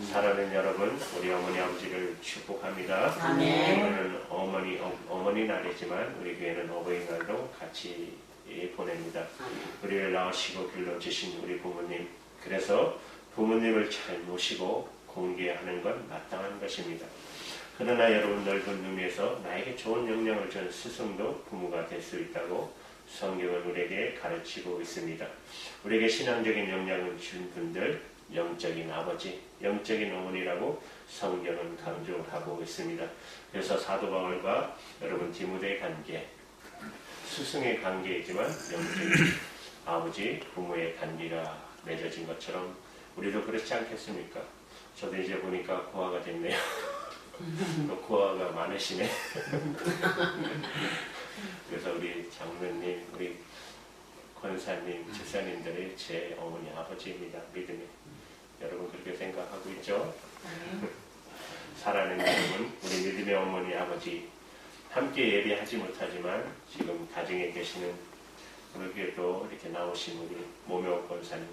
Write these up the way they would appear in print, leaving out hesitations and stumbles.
사랑하는 여러분, 우리 어머니 아버지를 축복합니다. 아멘. 오늘은 어머니 날이지만 우리 교회는 어버이날도 같이 보냅니다. 우리를 낳으시고 길러주신 우리 부모님, 그래서 부모님을 잘 모시고 공개하는 건 마땅한 것입니다. 그러나 여러분, 넓은 의미에서 나에게 좋은 영향을 준 스승도 부모가 될 수 있다고 성경은 우리에게 가르치고 있습니다. 우리에게 신앙적인 영향을 준 분들, 영적인 아버지, 영적인 어머니라고 성경은 강조하고 있습니다. 그래서 사도 바울과 여러분 디모데의 관계, 스승의 관계이지만 영적인 아버지, 부모의 관계가 맺어진 것처럼 우리도 그렇지 않겠습니까? 저도 이제 보니까 고아가 됐네요. 고아가 많으시네. 그래서 우리 장로님, 우리 권사님, 집사님들이 제 어머니, 아버지입니다. 믿음이. 여러분 그렇게 생각하고 있죠? 사랑하는 여러분, 우리 믿음의 어머니, 아버지 함께 예배하지 못하지만 지금 가정에 계시는 우리 교회도 이렇게 나오신 우리 모묘 권사님,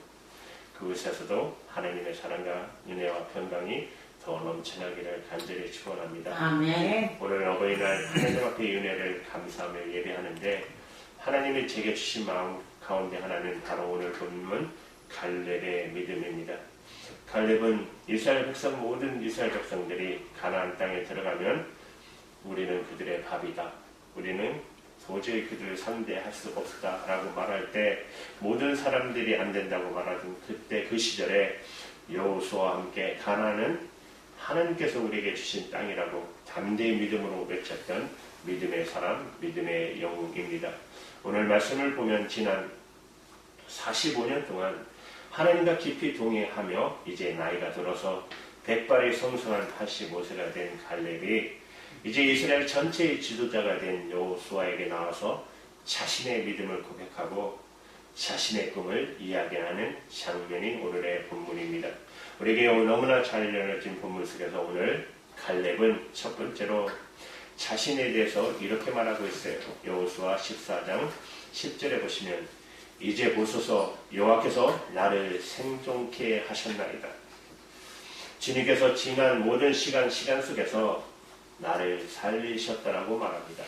그곳에서도 하나님의 사랑과 은혜와 평강이 더 넘쳐나기를 간절히 축원합니다. 아멘. 오늘 어버이날 하나님 앞에 은혜를 감사하며 예배하는데 하나님이 제게 주신 마음 가운데 하나는 바로 오늘 본문 갈렙의 믿음입니다. 갈렙은 이스라엘 백성, 모든 이스라엘 백성들이 가나안 땅에 들어가면 우리는 그들의 밥이다, 우리는 도저히 그들을 상대할 수 없다라고 말할 때 모든 사람들이 안 된다고 말하던 그때 그 시절에 여호수아와 함께 가나안은 하나님께서 우리에게 주신 땅이라고 담대히 믿음으로 외쳤던 믿음의 사람, 믿음의 영웅입니다. 오늘 말씀을 보면 지난 45년 동안 하나님과 깊이 동행하며 이제 나이가 들어서 백발이 성성한 85세가 된 갈렙이 이제 이스라엘 전체의 지도자가 된 여호수아에게 나와서 자신의 믿음을 고백하고 자신의 꿈을 이야기하는 장면이 오늘의 본문입니다. 우리에게 너무나 잘 알려진 본문 속에서 오늘 갈렙은 첫 번째로 자신에 대해서 이렇게 말하고 있어요. 여호수아 14장 10절에 보시면 이제 보소서, 여호와께서 나를 생존케 하셨나이다. 주님께서 지난 모든 시간 속에서 나를 살리셨다라고 말합니다.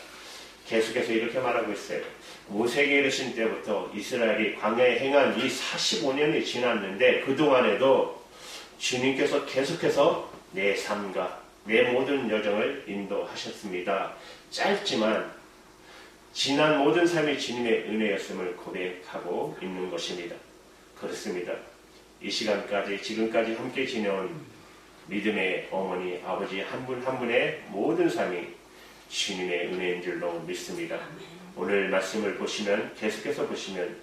계속해서 이렇게 말하고 있어요. 모세에게 이르신 때부터 이스라엘이 광야에 행한 이 45년이 지났는데 그동안에도 주님께서 계속해서 내 삶과 내 모든 여정을 인도하셨습니다. 짧지만 지난 모든 삶이 주님의 은혜였음을 고백하고 있는 것입니다. 그렇습니다. 이 시간까지, 지금까지 함께 지내온 믿음의 어머니, 아버지 한 분 한 분의 모든 삶이 주님의 은혜인 줄로 믿습니다. 오늘 말씀을 보시면, 계속해서 보시면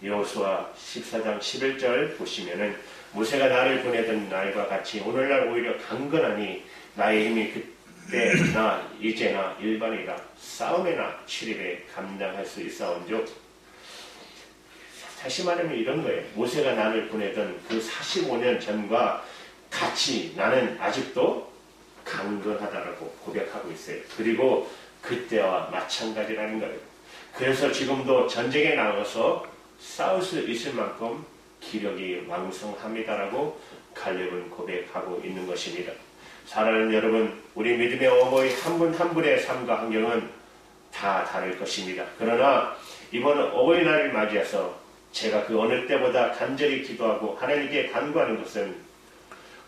여호수아 14장 11절 보시면은 모세가 나를 보내던 날과 같이 오늘날 오히려 강건하니 나의 힘이 그때나 이제나 일반이라 싸움에나 출입에 감당할 수 있사온즉. 다시 말하면 이런 거예요. 모세가 나를 보내던 그 45년 전과 같이 나는 아직도 강건하다라고 고백하고 있어요. 그리고 그때와 마찬가지라는 거예요. 그래서 지금도 전쟁에 나가서 싸울 수 있을 만큼 기력이 왕성합니다라고 갈렙은 고백하고 있는 것입니다. 사랑하는 여러분, 우리 믿음의 어머니 한 분 한 분의 삶과 환경은 다 다를 것입니다. 그러나 이번 어버이날을 맞이해서 제가 그 어느 때보다 간절히 기도하고 하나님께 간구하는 것은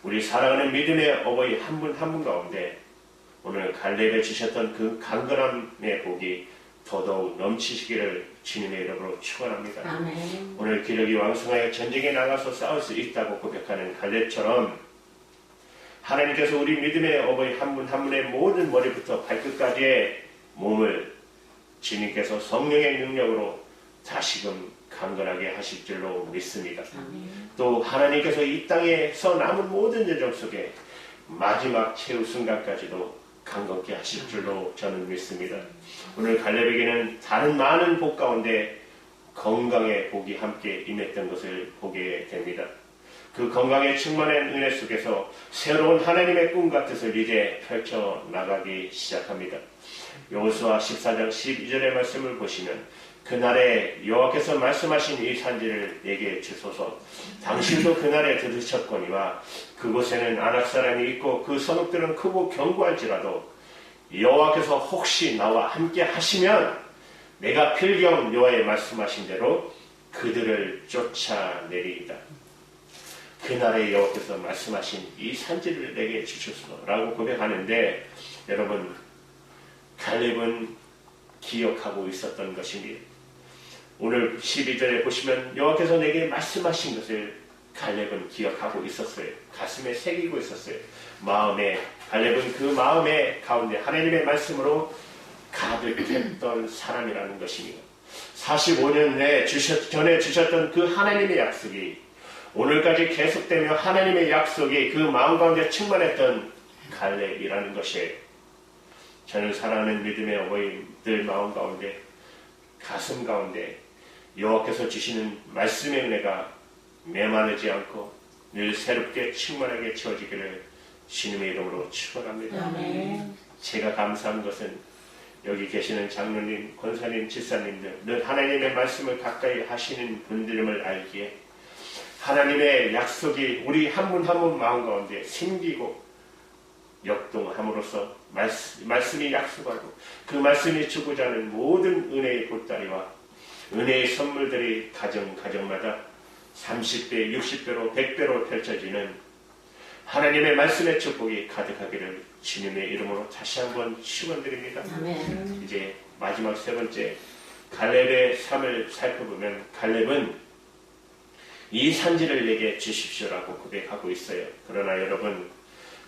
우리 사랑하는 믿음의 어버이 한 분 한 분 가운데 오늘 갈렙에 주셨던 그 강건함의 복이 더더욱 넘치시기를 주님의 이름으로 축원합니다. 아멘. 오늘 기력이 왕성하여 전쟁에 나가서 싸울 수 있다고 고백하는 갈렙처럼 하나님께서 우리 믿음의 어버이 한 분 한 분의 모든 머리부터 발끝까지의 몸을 주님께서 성령의 능력으로 다시금 강건하게 하실 줄로 믿습니다. 또 하나님께서 이 땅에서 남은 모든 여정 속에 마지막 최후 순간까지도 강건케 하실 줄로 저는 믿습니다. 오늘 갈렙에게는 다른 많은 복 가운데 건강의 복이 함께 임했던 것을 보게 됩니다. 그 건강에 충만한 은혜 속에서 새로운 하나님의 꿈과 뜻을 이제 펼쳐나가기 시작합니다. 여호수아 14장 12절의 말씀을 보시면 그날에 여호와께서 말씀하신 이 산지를 내게 주소서. 당신도 그날에 들으셨거니와 그곳에는 아낙 사람이 있고 그 성읍들은 크고 견고할지라도 여호와께서 혹시 나와 함께 하시면 내가 필경 여호와의 말씀하신 대로 그들을 쫓아내리이다. 그날에 여호와께서 말씀하신 이 산지를 내게 주소서라고 고백하는데, 여러분, 갈렙은 기억하고 있었던 것입니다. 오늘 12절에 보시면 여호와께서 내게 말씀하신 것을 갈렙은 기억하고 있었어요. 가슴에 새기고 있었어요. 갈렙은 그 마음의 가운데 하나님의 말씀으로 가득했던 사람이라는 것입니다. 45년 전에 주셨던 그 하나님의 약속이 오늘까지 계속되며 하나님의 약속이 그 마음 가운데 충만했던 갈렙이라는 것이에요. 저는 사랑하는 믿음의 어머니들 마음 가운데, 가슴 가운데 여호와께서 주시는 말씀의 은혜가 메마르지 않고 늘 새롭게 충만하게 채워지기를 주님의 이름으로 축원합니다. 제가 감사한 것은 여기 계시는 장로님, 권사님, 집사님들 늘 하나님의 말씀을 가까이 하시는 분들임을 알기에 하나님의 약속이 우리 한 분 한 분 마음 가운데 생기고 역동함으로써 말씀이 약속하고 그 말씀이 주고자 하는 모든 은혜의 보따리와 은혜의 선물들이 가정마다 30배, 60배로, 100배로 펼쳐지는 하나님의 말씀의 축복이 가득하기를 주님의 이름으로 다시 한번 축원드립니다. 이제 마지막 세 번째, 갈렙의 삶을 살펴보면 갈렙은 이 산지를 내게 주십시오라고 고백하고 있어요. 그러나 여러분,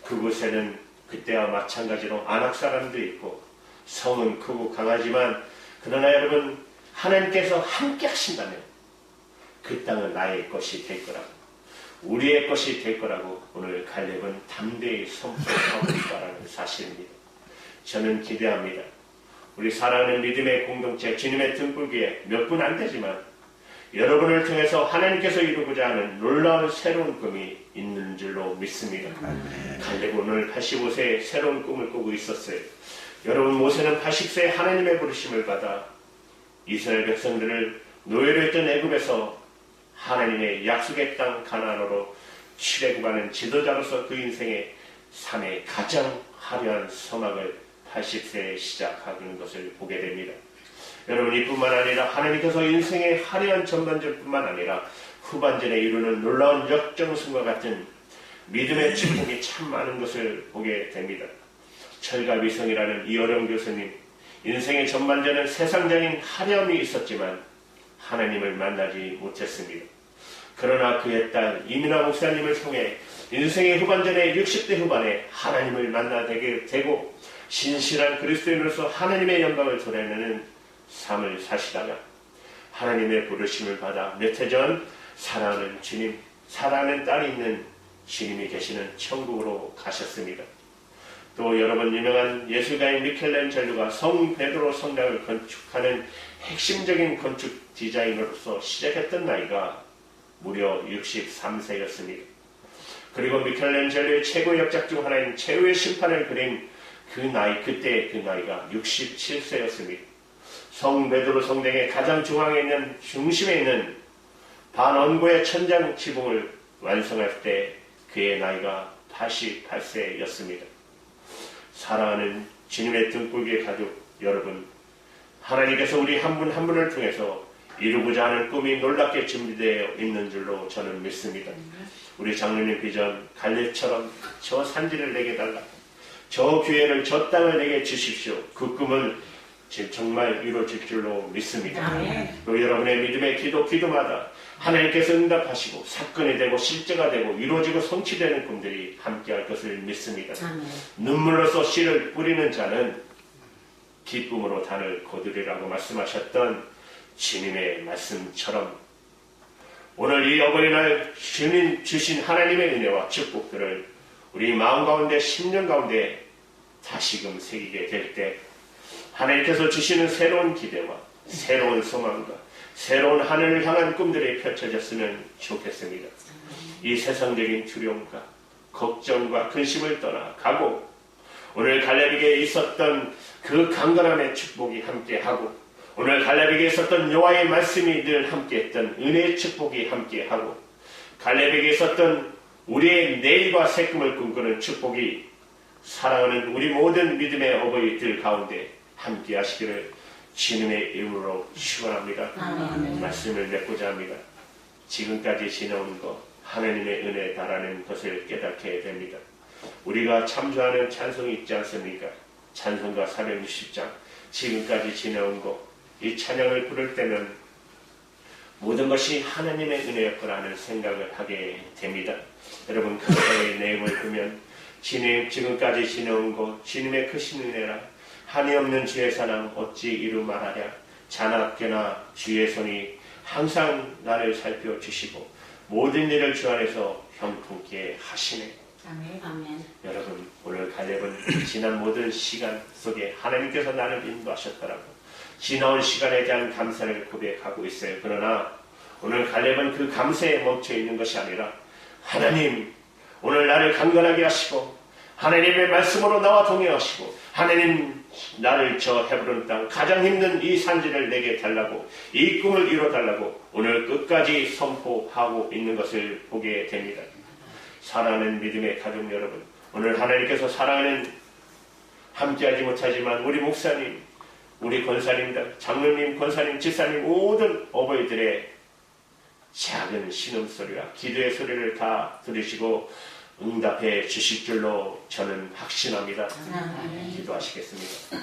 그곳에는 그때와 마찬가지로 아낙 사람도 있고 성은 크고 강하지만, 그러나 여러분, 하나님께서 함께 하신다면 그 땅은 나의 것이 될 거라고, 우리의 것이 될 거라고 오늘 갈렙은 담대히 선포하고 있다는 사실입니다. 저는 기대합니다. 우리 사랑하는 믿음의 공동체 주님의 등불기에 몇 분 안 되지만 여러분을 통해서 하나님께서 이루고자 하는 놀라운 새로운 꿈이 있는 줄로 믿습니다. 갈렙 오늘 85세에 새로운 꿈을 꾸고 있었어요. 여러분, 모세는 80세에 하나님의 부르심을 받아 이스라엘 백성들을 노예로 했던 애굽에서 하나님의 약속의 땅 가나안으로 출애굽하는 지도자로서 그 인생의 삶의 가장 화려한 서막을 80세에 시작하는 것을 보게 됩니다. 여러분, 이뿐만 아니라 하나님께서 인생의 화려한 전반전뿐만 아니라 후반전에 이루는 놀라운 역정승과 같은 믿음의 축복이 참 많은 것을 보게 됩니다. 철갑위성이라는 이어령 교수님, 인생의 전반전은 세상적인 화려함이 있었지만 하나님을 만나지 못했습니다. 그러나 그의 딸 이민아 목사님을 통해 인생의 후반전에 60대 후반에 하나님을 만나게 되고 신실한 그리스도인으로서 하나님의 영광을 드러내는 삶을 사시다가 하나님의 부르심을 받아 몇 해 전 사랑하는 주님, 사랑하는 딸이 있는 주님이 계시는 천국으로 가셨습니다. 또 여러분, 유명한 예술가인 미켈란젤로가 성 베드로 성당을 건축하는 핵심적인 건축 디자이너로서 시작했던 나이가 무려 63세였습니다. 그리고 미켈란젤로의 최고 역작 중 하나인 최후의 심판을 그린 그때의 그 나이가 67세였습니다. 성 베드로 성당의 가장 중심에 있는 반원고의 천장 지붕을 완성할 때 그의 나이가 88세였습니다. 사랑하는 주님의 등불기의 가족 여러분, 하나님께서 우리 한 분 한 분을 통해서 이루고자 하는 꿈이 놀랍게 준비되어 있는 줄로 저는 믿습니다. 우리 장로님 비전 갈렙처럼 저 산지를 내게 달라, 저 기회를, 저 땅을 내게 주십시오. 그 꿈은 정말 이루어질 줄로 믿습니다. 또 여러분의 믿음의 기도마다 하나님께서 응답하시고 사건이 되고 실제가 되고 이루어지고 성취되는 꿈들이 함께할 것을 믿습니다. 눈물로서 씨를 뿌리는 자는 기쁨으로 단을 거두리라고 말씀하셨던 주님의 말씀처럼 오늘 이 어버이날 주님 주신 하나님의 은혜와 축복들을 우리 마음 가운데, 심령 가운데 다시금 새기게 될 때 하나님께서 주시는 새로운 기대와 새로운 소망과 새로운 하늘을 향한 꿈들이 펼쳐졌으면 좋겠습니다. 이 세상적인 두려움과 걱정과 근심을 떠나가고 오늘 갈렙에게 있었던 그 강건함의 축복이 함께하고 오늘 갈렙에게 있었던 여호와의 말씀이 늘 함께했던 은혜의 축복이 함께하고 갈렙에게 있었던 우리의 내일과 새꿈을 꿈꾸는 축복이 사랑하는 우리 모든 믿음의 어버이들 가운데 함께 하시기를 주님의 이름으로 축원합니다. 말씀을 맺고자 합니다. 지금까지 지나온 것 하나님의 은혜에 달하는 것을 깨닫게 됩니다. 우리가 참조하는 찬송이 있지 않습니까? 찬송가 460장 지금까지 지나온 것 이 찬양을 부를 때는 모든 것이 하나님의 은혜였구나 하는 생각을 하게 됩니다. 여러분 가사의 내용을 보면 지금까지 지나온 것 주님의 크신 은혜라 한이 없는 주의 사랑 어찌 이루 말하랴 자나깨나 주의 손이 항상 나를 살펴주시고 모든 일을 주 안에서 형통케 하시네. 아멘. 여러분 오늘 갈렙은 지난 모든 시간 속에 하나님께서 나를 인도하셨더라고 지나온 시간에 대한 감사를 고백하고 있어요. 그러나 오늘 갈렙은 그 감사에 멈춰있는 것이 아니라 하나님 오늘 나를 강건하게 하시고 하나님의 말씀으로 나와 동행하시고 하나님 나를 저 헤브론 땅 가장 힘든 이 산지를 내게 달라고 이 꿈을 이뤄달라고 오늘 끝까지 선포하고 있는 것을 보게 됩니다. 사랑하는 믿음의 가족 여러분 오늘 하나님께서 사랑하는 함께하지 못하지만 우리 목사님 우리 권사님들 장로님 권사님 집사님 모든 어버이들의 작은 신음소리와 기도의 소리를 다 들으시고 응답해 주실 줄로 저는 확신합니다. 기도하시겠습니다.